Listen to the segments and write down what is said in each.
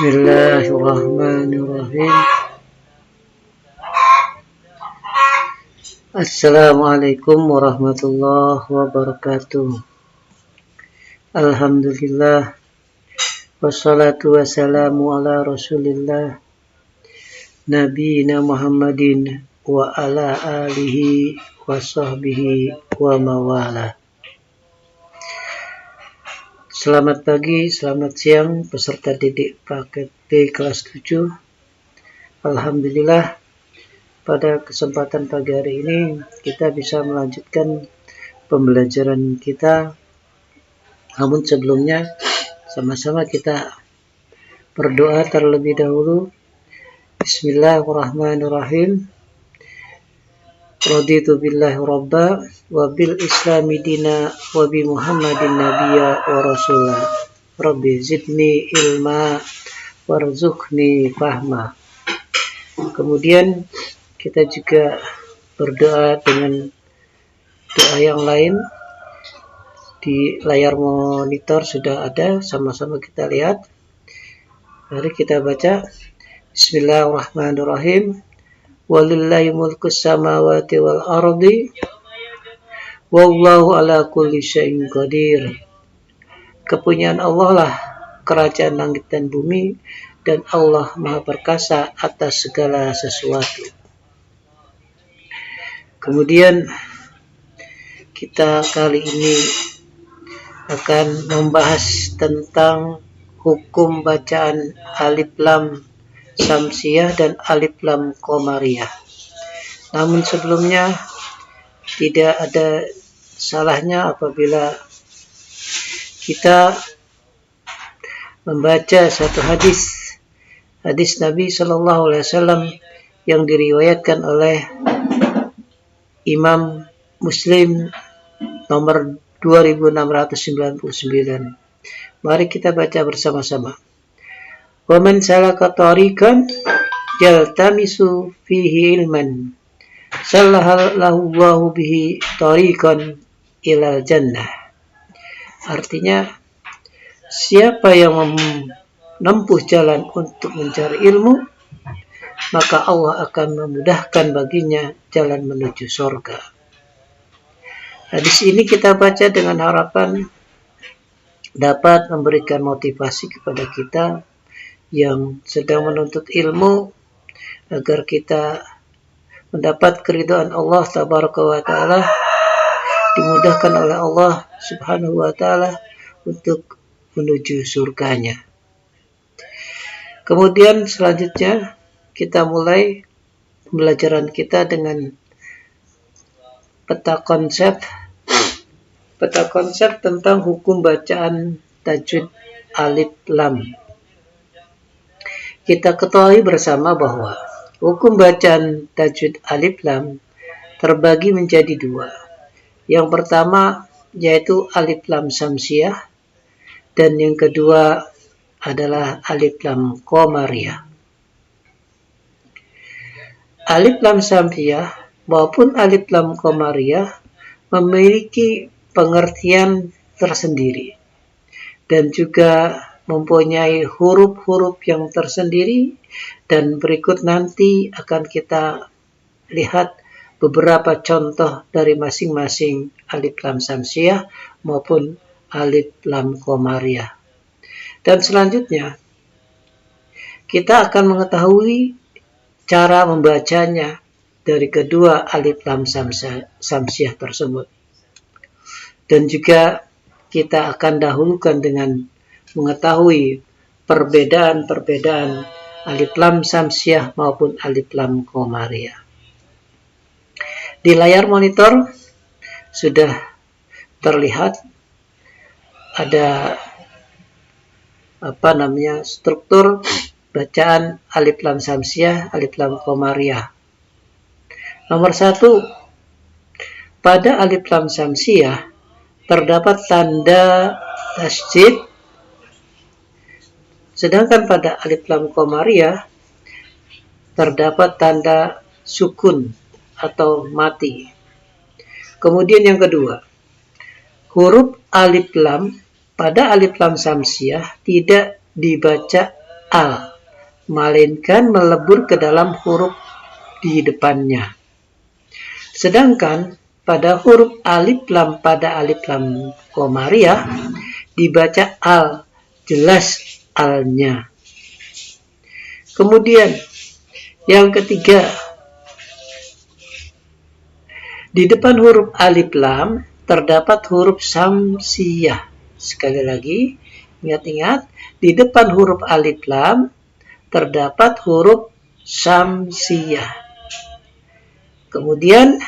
Bismillahirrahmanirrahim. Assalamualaikum warahmatullahi wabarakatuh. Alhamdulillah, wassalatu wassalamu ala rasulillah, nabiyina Muhammadin wa ala alihi wa sahbihi wa mawala. Selamat pagi, selamat siang peserta didik paket B kelas 7. Alhamdulillah, pada kesempatan pagi hari ini kita bisa melanjutkan pembelajaran kita. Namun sebelumnya sama-sama kita berdoa terlebih dahulu. Bismillahirrahmanirrahim. Raditu billahi rabba wa bil islami dina wa bi muhammadin nabiyya wa rasulah. Rabbi zidni ilma warzuqni fahma. Kemudian kita juga berdoa dengan doa yang lain. Di layar monitor sudah ada, sama-sama kita lihat. Mari kita baca. Bismillahirrahmanirrahim. Walillahi mulkus samawati wal ardi wallahu ala kulli syai'in qadir. Kepunyaan Allah lah kerajaan langit dan bumi, dan Allah Maha Perkasa atas segala sesuatu. Kemudian kita kali ini akan membahas tentang hukum bacaan alif lam samsiyah dan alif lam qamariyah. Namun sebelumnya tidak ada salahnya apabila kita membaca satu hadis Nabi Shallallahu Alaihi Wasallam yang diriwayatkan oleh Imam Muslim nomor 2699. Mari kita baca bersama-sama. Wa man salaka tariqan yaltamisu fihi ilman sallahallahu Allahu bihi tariqan ilal jannah. Artinya, siapa yang menempuh jalan untuk mencari ilmu, maka Allah akan memudahkan baginya jalan menuju surga. Hadis ini kita baca dengan harapan dapat memberikan motivasi kepada kita yang sedang menuntut ilmu, agar kita mendapat keridhaan Allah tabaraka wa ta'ala, dimudahkan oleh Allah subhanahu wa ta'ala untuk menuju surganya. Kemudian selanjutnya kita mulai pembelajaran kita dengan peta konsep tentang hukum bacaan tajwid alif lam. Kita ketahui bersama bahwa hukum bacaan tajwid alif lam terbagi menjadi dua. Yang pertama yaitu alif lam samsiyah, dan yang kedua adalah alif lam qamariyah. Alif lam samsiyah maupun alif lam qamariyah memiliki pengertian tersendiri dan juga mempunyai huruf-huruf yang tersendiri, dan berikut nanti akan kita lihat beberapa contoh dari masing-masing alif lam samsiyah maupun alif lam qamariyah. Dan selanjutnya kita akan mengetahui cara membacanya dari kedua alif lam samsiyah tersebut. Dan juga kita akan dahulukan dengan mengetahui perbedaan-perbedaan alif lam samsiyah maupun alif lam qamariyah. Di layar monitor sudah terlihat ada struktur bacaan alif lam samsiyah, alif lam qamariyah. Nomor 1, pada alif lam samsiyah terdapat tanda tasydid, sedangkan pada alif lam qamariyah terdapat tanda sukun atau mati. Kemudian yang kedua, huruf alif lam pada alif lam samsiyah tidak dibaca al, melainkan melebur ke dalam huruf di depannya. Sedangkan pada huruf alif lam pada alif lam komariah dibaca al, jelas alnya. Kemudian yang ketiga, di depan huruf alif lam terdapat huruf samsiyah. Sekali lagi, ingat-ingat, di depan huruf alif lam terdapat huruf samsiyah. Kemudian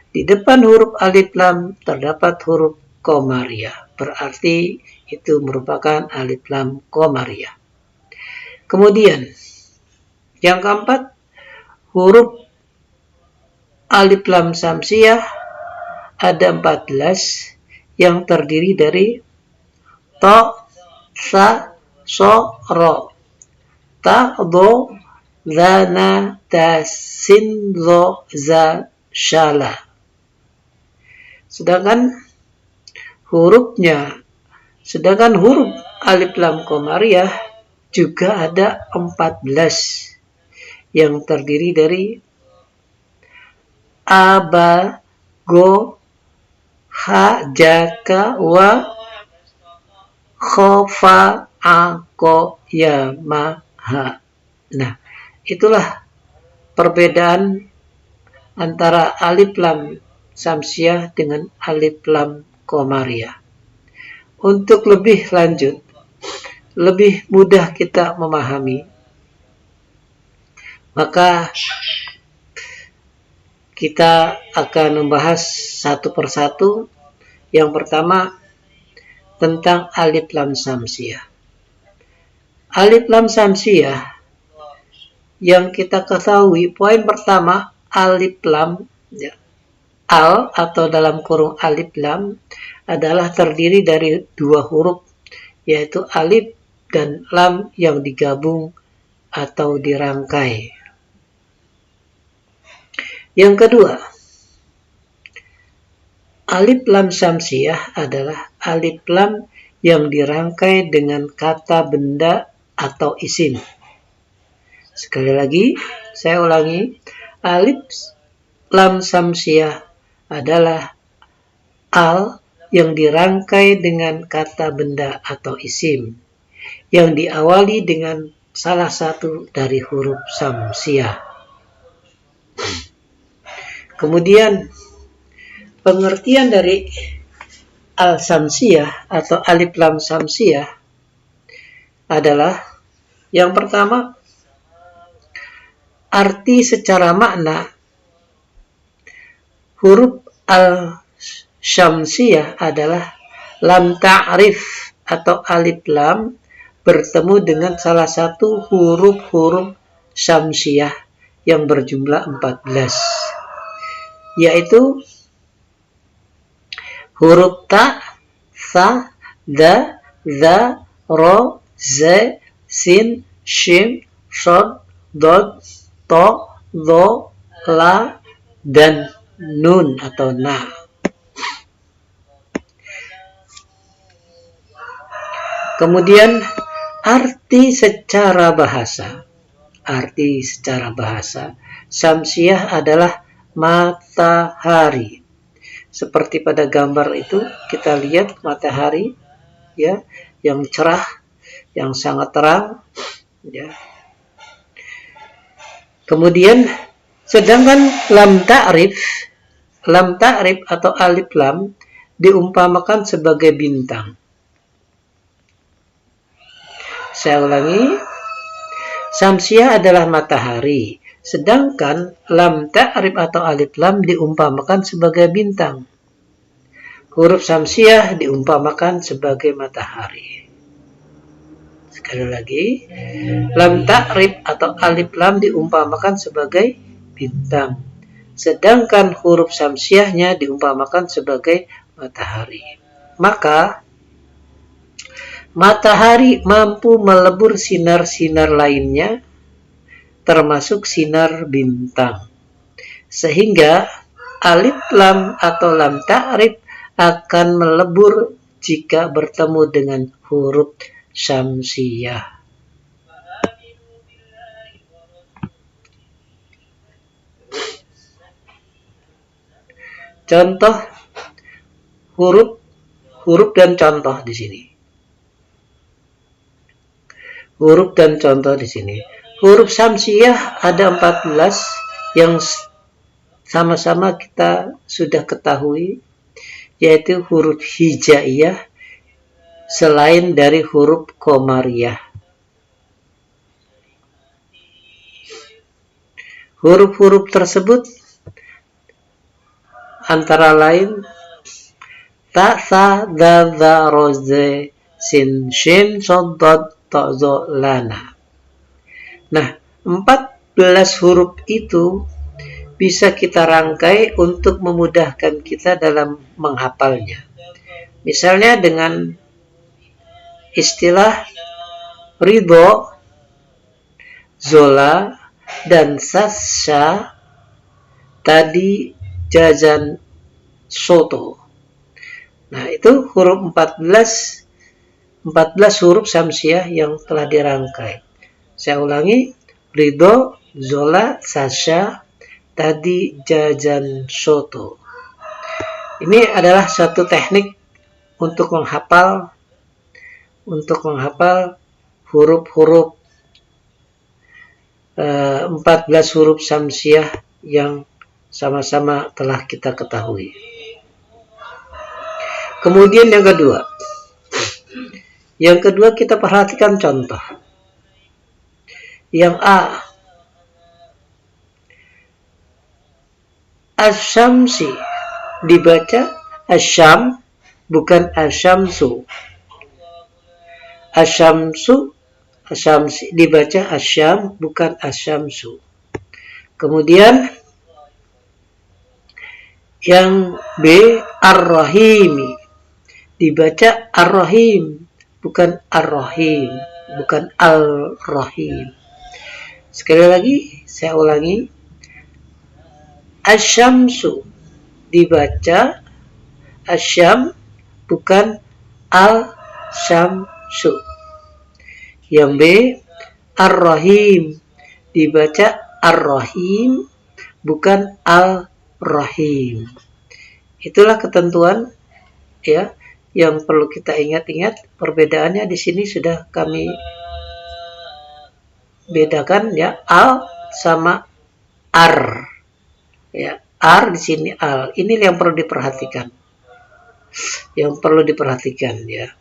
di depan huruf alif lam terdapat huruf komariah. Berarti itu merupakan alif lam komariah. Kemudian yang keempat, huruf alif lam samsiyah ada 14 yang terdiri dari to, sa, so, ro. Ta, do, zana, ta, sin, zo, za, shala. Sedangkan huruf alif lam komariah juga ada 14 yang terdiri dari a, ba, go, ha, ja, ka, wa, kho, fa, a, ko, ya, ma, ha. Nah, itulah perbedaan antara alif lam samsiyah dengan alif lam komariah. Untuk lebih lanjut, lebih mudah kita memahami, maka kita akan membahas satu persatu. Yang pertama, tentang alif lam samsiyah. Alif lam samsiyah yang kita ketahui, poin pertama, alif lam, ya, al atau dalam kurung alif lam adalah terdiri dari dua huruf, yaitu alif dan lam yang digabung atau dirangkai. Yang kedua, alif lam samsiyah adalah alif lam yang dirangkai dengan kata benda atau isim. Sekali lagi, saya ulangi, alif lam samsiyah adalah al yang dirangkai dengan kata benda atau isim, yang diawali dengan salah satu dari huruf samsiyah. Kemudian, pengertian dari al-samsiyah atau alif lam samsiyah adalah, yang pertama, arti secara makna huruf al-syamsiyah adalah lam ta'rif atau alif lam bertemu dengan salah satu huruf-huruf syamsiyah yang berjumlah 14, yaitu huruf ta, sa, da, za, ro, ze, sin, shin, shod, dod, to, do, la, dan nun atau na. Kemudian arti secara bahasa. Samsiyah adalah matahari. Seperti pada gambar itu kita lihat matahari, ya, yang cerah, yang sangat terang, ya. Kemudian sedangkan lam ta'rif atau alif lam diumpamakan sebagai bintang. Saya ulangi, samsiyah adalah matahari, sedangkan lam ta'rif atau alif lam diumpamakan sebagai bintang. Huruf samsiyah diumpamakan sebagai matahari. Sekali lagi, lam ta'rif atau alif lam diumpamakan sebagai bintang, sedangkan huruf samsiyahnya diumpamakan sebagai matahari. Maka matahari mampu melebur sinar-sinar lainnya, termasuk sinar bintang, sehingga alif lam atau lam ta'rif akan melebur jika bertemu dengan huruf syamsiyah. contoh huruf dan contoh di sini. Huruf dan contoh di sini. Huruf syamsiah ada 14 yang sama-sama kita sudah ketahui, yaitu huruf hijaiyah selain dari huruf qamariyah. Huruf-huruf tersebut antara lain ta, sa, dha, dha, ro, ze, sin, shin, shod, dod, to, zo, lana. Nah, 14 huruf itu bisa kita rangkai untuk memudahkan kita dalam menghafalnya. Misalnya dengan istilah ridho, zola, dan sasha, tadi jajan soto. Nah, itu huruf 14 huruf syamsiah yang telah dirangkai. Saya ulangi, ridho, zola, sasha, tadi jajan soto. Ini adalah suatu teknik untuk menghafal huruf-huruf 14 huruf syamsiah yang sama-sama telah kita ketahui. Kemudian yang kedua kita perhatikan contoh. Yang A, asyamsi dibaca asyam, bukan asyamsu. Asyamsi dibaca asyam, bukan asyamsu. Kemudian yang B, ar-rahimi dibaca ar-rahim, bukan ar-rahim, bukan al-rahim. Sekali lagi saya ulangi, asyamsu dibaca asyam, bukan al-syamsu. Yang B, ar-rahim dibaca ar-rahim, bukan al-rahim. Itulah ketentuan ya yang perlu kita ingat-ingat. Perbedaannya di sini sudah kami bedakan ya, al sama ar. Ya, ar di sini al. Ini yang perlu diperhatikan. Ya.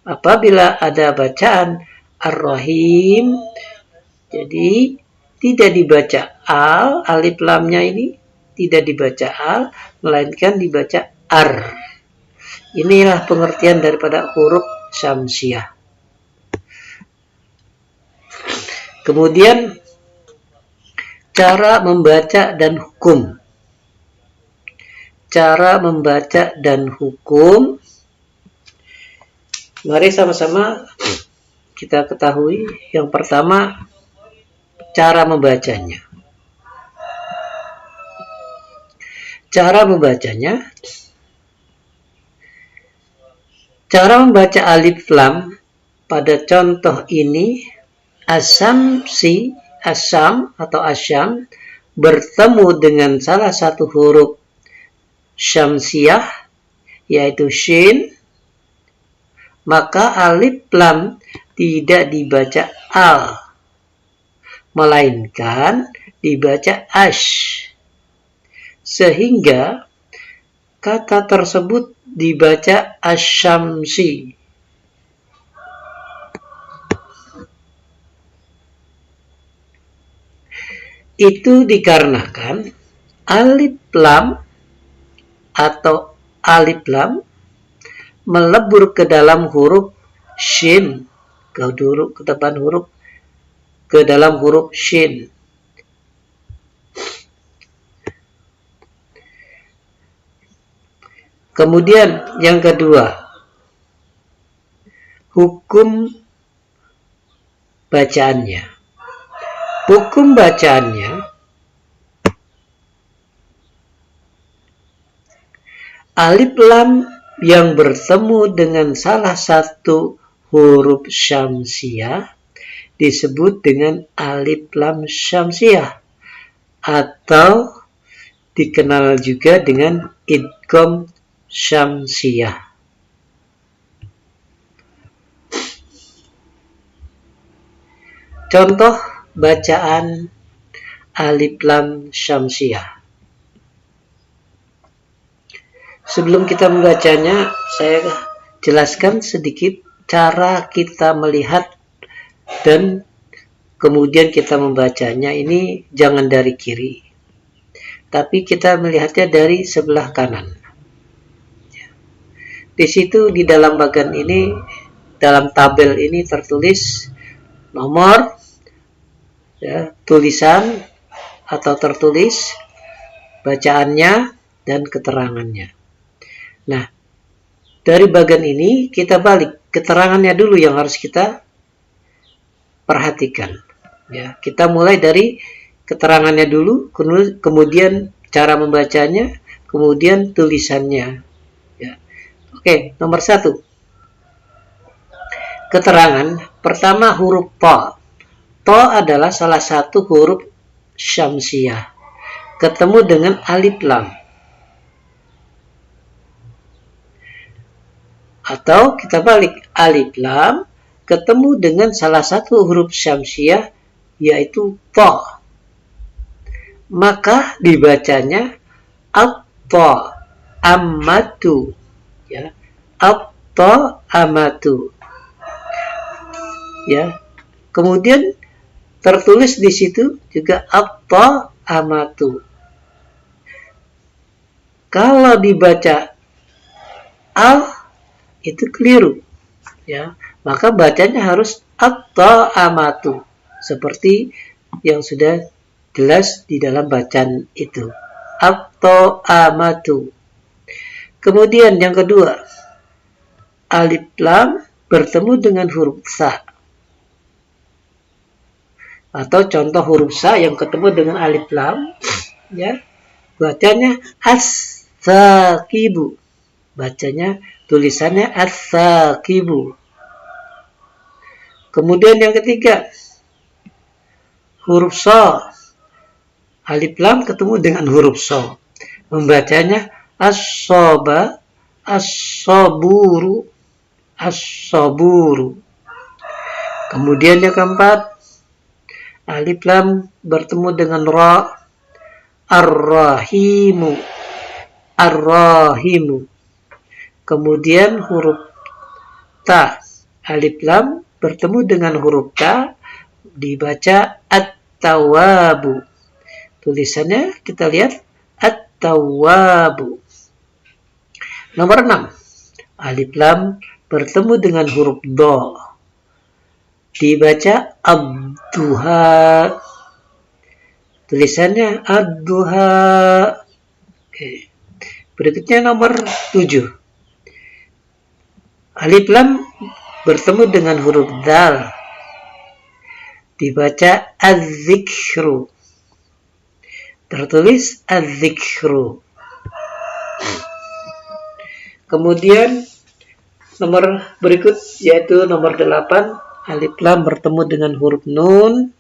Apabila ada bacaan ar-rahim, jadi tidak dibaca al, alif lamnya ini tidak dibaca al, melainkan dibaca ar. Inilah pengertian daripada huruf syamsiah. Kemudian cara membaca dan hukum. Cara membaca dan hukum. Mari sama-sama kita ketahui. Yang pertama, cara membacanya. Cara membaca alif lam pada contoh ini, asyam atau asyam bertemu dengan salah satu huruf syamsiah, yaitu shin, maka alif lam tidak dibaca al, melainkan dibaca ash. Sehingga kata tersebut dibaca asyamsi. Itu dikarenakan alif lam atau alif lam melebur ke dalam huruf shin, ke dalam huruf shin. Kemudian yang kedua, hukum bacaannya. Hukum bacaannya, alif lam yang bertemu dengan salah satu huruf syamsiah disebut dengan alif lam syamsiah atau dikenal juga dengan idgham syamsiyah. Contoh bacaan alif lam syamsiyah. Sebelum kita membacanya, saya jelaskan sedikit cara kita melihat dan kemudian kita membacanya. Ini jangan dari kiri, tapi kita melihatnya dari sebelah kanan. Di situ di dalam bagian ini, dalam tabel ini tertulis nomor, ya, tulisan atau tertulis, bacaannya, dan keterangannya. Nah, dari bagian ini kita balik, keterangannya dulu yang harus kita perhatikan. Ya, kita mulai dari keterangannya dulu, kemudian cara membacanya, kemudian tulisannya. Ya. Oke, nomor 1. Keterangan pertama huruf ta. Ta adalah salah satu huruf syamsiyah. Ketemu dengan alif lam. Atau kita balik, alif lam ketemu dengan salah satu huruf syamsiyah, yaitu ta. Maka dibacanya at-ta amatu, ya, at-ta amatu, ya. Kemudian tertulis di situ juga at-ta amatu. Kalau dibaca al itu keliru, ya, maka bacanya harus at-ta amatu, seperti yang sudah jelas di dalam bacaan itu, at-ta amatu. Kemudian yang kedua, alif lam bertemu dengan huruf sa, atau contoh huruf sa yang ketemu dengan alif lam, ya, bacanya as-saqibu, bacanya tulisannya as-saqibu. Kemudian yang ketiga, huruf sa, alif lam ketemu dengan huruf sa, membacanya as-saba, as-saburu, as-saburu. Kemudian yang keempat, alif lam bertemu dengan ra, ar-rahimu, ar-rahimu. Kemudian huruf ta, alif lam bertemu dengan huruf ta, dibaca at-tawabu. Tulisannya kita lihat at-tawabu. Nomor 6, alif lam bertemu dengan huruf do, dibaca ad-duha. Tulisannya ad-duha. Oke. Berikutnya nomor 7. Alif lam bertemu dengan huruf dal, dibaca az-zikru. Tertulis az-zikru. Kemudian nomor berikut yaitu nomor 8, alif lam bertemu dengan huruf nun,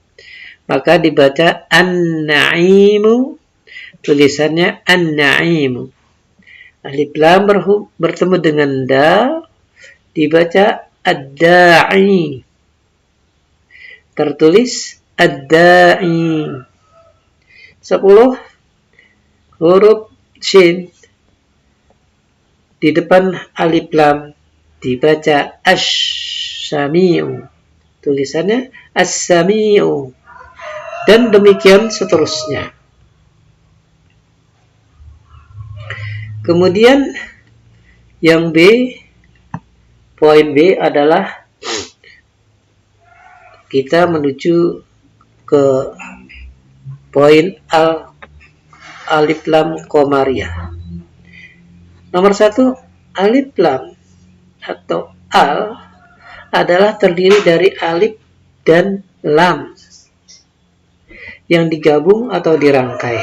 maka dibaca an-na'imu. Tulisannya an-na'imu. Alif lam bertemu dengan dal, dibaca ad-da'i. Tertulis ad-da'i. 10, huruf shin di depan alif lam, dibaca as-sami'u. Tulisannya as-sami'u. Dan demikian seterusnya. Kemudian yang B, poin B adalah kita menuju ke poin alif lam qamariyah. Nomor 1, alif lam atau al adalah terdiri dari alif dan lam yang digabung atau dirangkai.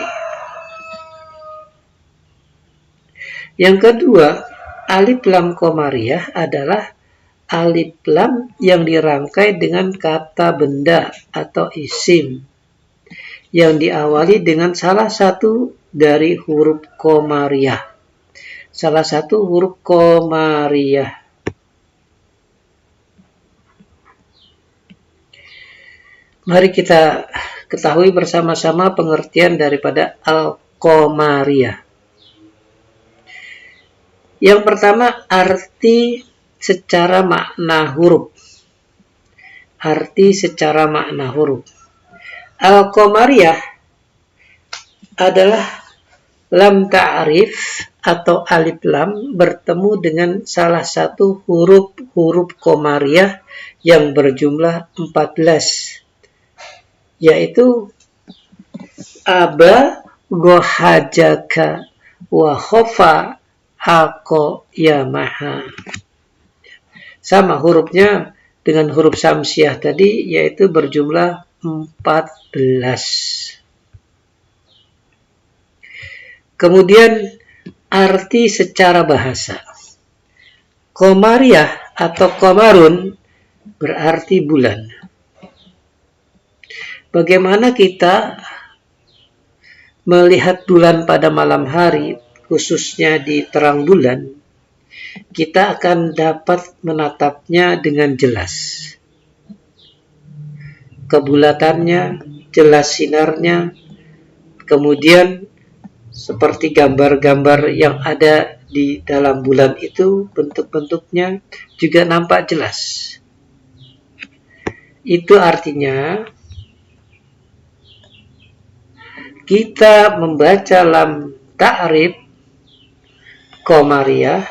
Yang kedua, alif lam qamariyah adalah alif lam yang dirangkai dengan kata benda atau isim yang diawali dengan salah satu dari huruf qamariyah. salah satu huruf Komariah. Mari kita ketahui bersama-sama pengertian daripada Al-Komariah. Yang pertama, arti secara makna huruf. Arti secara makna huruf. Al-Komariah adalah lam ta'rif atau alif lam bertemu dengan salah satu huruf Komariah yang berjumlah 14, yaitu aba, gohajaka, wa khofa, ako, yamaha. Sama hurufnya dengan huruf samsiah tadi, yaitu berjumlah 14. Kemudian arti secara bahasa. Komariah atau komarun berarti bulan. Bagaimana kita melihat bulan pada malam hari, khususnya di terang bulan, kita akan dapat menatapnya dengan jelas. Kebulatannya, jelas sinarnya, kemudian seperti gambar-gambar yang ada di dalam bulan itu, bentuk-bentuknya juga nampak jelas. Itu artinya kita membaca lam ta'rif Komariah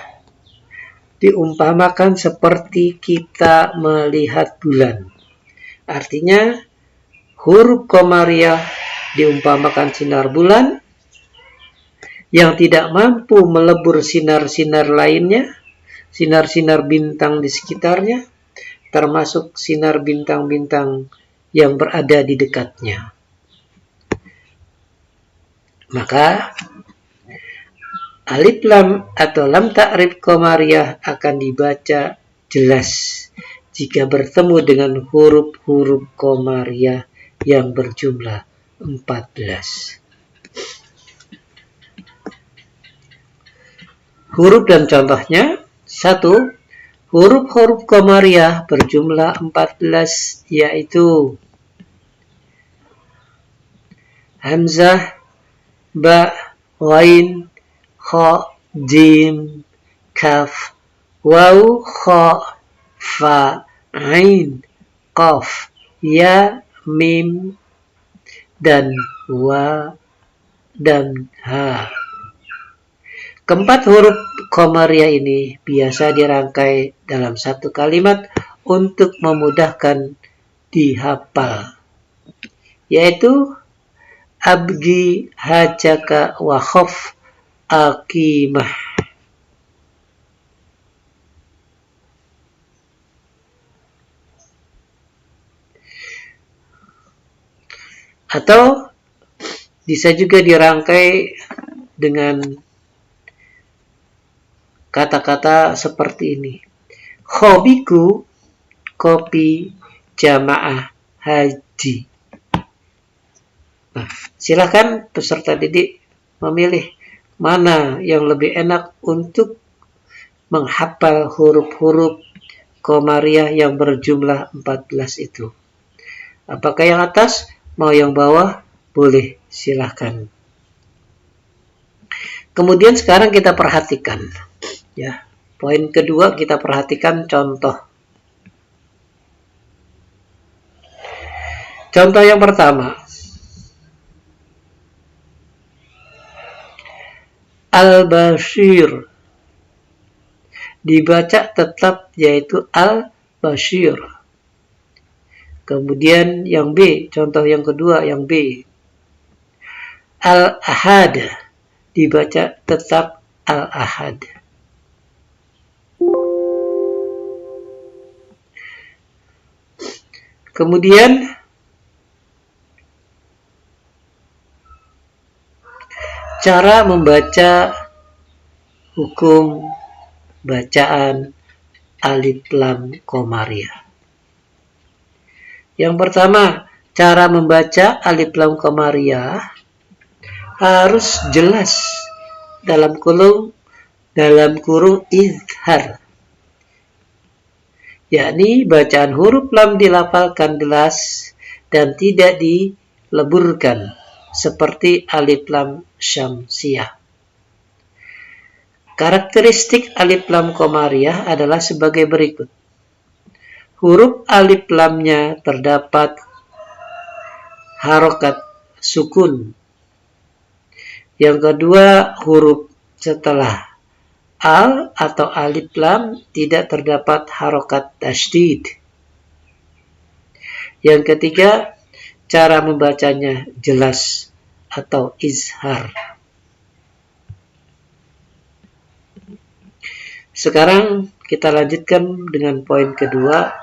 diumpamakan seperti kita melihat bulan. Artinya huruf Komariah diumpamakan sinar bulan yang tidak mampu melebur sinar-sinar lainnya, sinar-sinar bintang di sekitarnya, termasuk sinar bintang-bintang yang berada di dekatnya. Maka alif lam atau lam ta'rif Komariah akan dibaca jelas jika bertemu dengan huruf-huruf Komariah yang berjumlah 14. Huruf dan contohnya. 1. Huruf-huruf Komariah berjumlah 14, yaitu hamzah, ba, ghain, kha, jim, kaf, waw, kha, fa, ain, qaf, ya, mim, dan wa, dan ha. Keempat huruf Komariah ini biasa dirangkai dalam satu kalimat untuk memudahkan dihafal, yaitu abgi hajaka wa khof akimah. Atau bisa juga dirangkai dengan kata-kata seperti ini. Khobiku, kopi, jamaah, haji. Nah, silakan peserta didik memilih mana yang lebih enak untuk menghafal huruf-huruf Komariah yang berjumlah 14 itu. Apakah yang atas, mau yang bawah? Boleh, silakan. Kemudian sekarang kita perhatikan. Ya, poin kedua kita perhatikan contoh. Contoh yang pertama. Al-Bashir. Dibaca tetap yaitu Al-Bashir. Kemudian yang B, contoh yang kedua yang B. Al-Ahad. Dibaca tetap Al-Ahad. Kemudian cara membaca hukum bacaan alif lam Komariah. Yang pertama, cara membaca alif lam Komariah harus jelas dalam kurung dalam kurung izhar, yakni bacaan huruf lam dilafalkan jelas dan tidak dileburkan seperti alif lam syamsiyah. Karakteristik alif lam qamariyah adalah sebagai berikut. Huruf alif lamnya terdapat harokat sukun. Yang kedua, huruf setelah al atau alif lam tidak terdapat harokat tasydid. Yang ketiga, cara membacanya jelas atau izhar. Sekarang kita lanjutkan dengan poin kedua,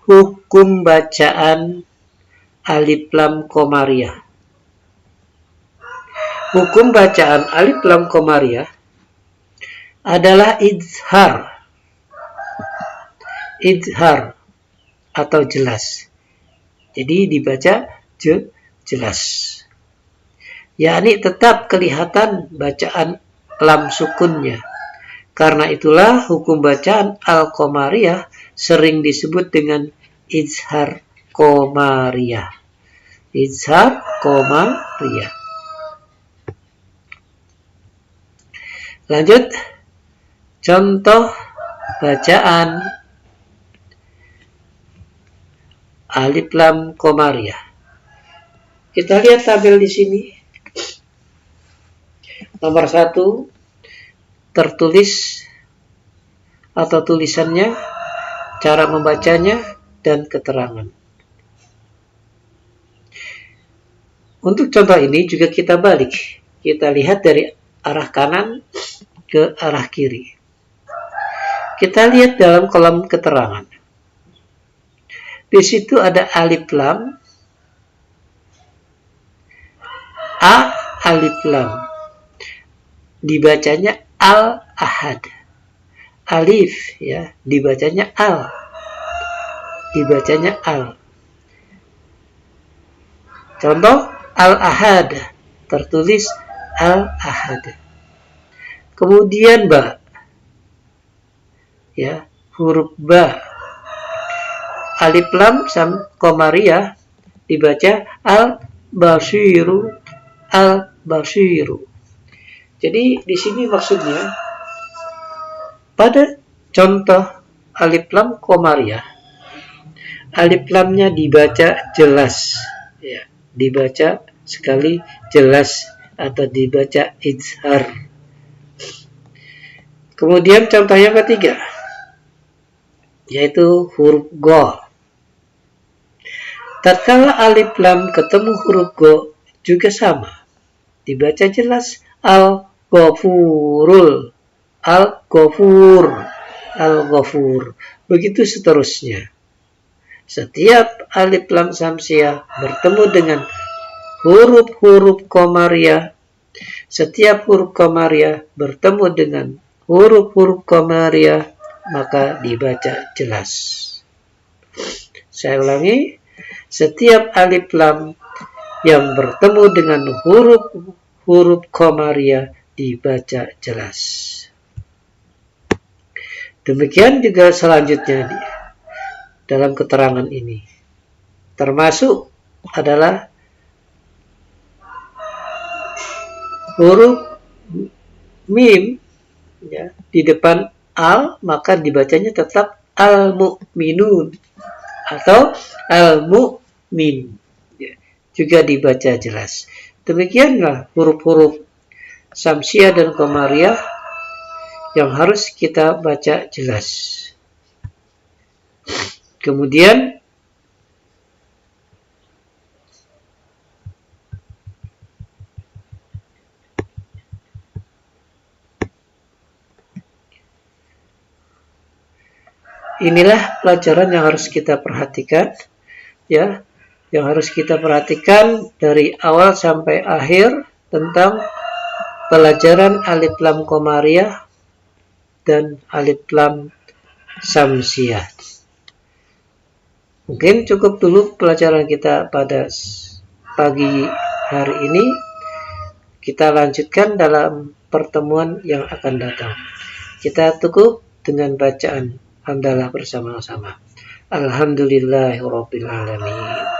hukum bacaan alif lam qamariyah. Hukum bacaan alif lam qamariyah adalah izhar. Izhar atau jelas. Jadi dibaca jelas. Yakni tetap kelihatan bacaan lam sukunnya. Karena itulah hukum bacaan al-qamariyah sering disebut dengan izhar qamariyah. Izhar qamariyah. Lanjut, contoh bacaan alif lam qamariyah. Kita lihat tabel di sini. Nomor 1 tertulis atau tulisannya, cara membacanya, dan keterangan. Untuk contoh ini juga kita balik. Kita lihat dari arah kanan ke arah kiri. Kita lihat dalam kolom keterangan. Di situ ada alif lam, a alif lam. Dibacanya al-ahad. Alif ya, dibacanya al. Dibacanya al. Contoh al-ahad, tertulis al-ahad. Kemudian ba. Ya, huruf ba. Alif lam qamariyah dibaca al-basiru, al-basiru. Jadi di sini maksudnya pada contoh alif lam qamariyah, alif lamnya dibaca jelas, ya, dibaca sekali jelas atau dibaca izhar. Kemudian contoh yang ketiga, yaitu huruf go. Tatkala alif lam ketemu huruf go juga sama, dibaca jelas al-ghafurul, al-ghafur, al-ghafur. Begitu seterusnya. Setiap alif lam syamsiyah bertemu dengan huruf-huruf qamariyah, setiap huruf qamariyah bertemu dengan huruf-huruf qamariyah, maka dibaca jelas. Saya ulangi, setiap alif lam yang bertemu dengan huruf qamariyah dibaca jelas. Demikian juga selanjutnya dalam keterangan ini. Termasuk adalah huruf mim, ya, di depan al, maka dibacanya tetap al-mu'minun atau al-mu'min, ya, juga dibaca jelas. Demikianlah huruf-huruf syamsiyah dan qamariyah yang harus kita baca jelas. Kemudian inilah pelajaran yang harus kita perhatikan, ya, yang harus kita perhatikan dari awal sampai akhir tentang pelajaran alif lam qamariyah dan alif lam syamsiyah. Mungkin cukup dulu pelajaran kita pada pagi hari ini. kita lanjutkan dalam pertemuan yang akan datang. Kita tutup dengan bacaan hamdalah bersama-sama. Alhamdulillahirabbil alamin.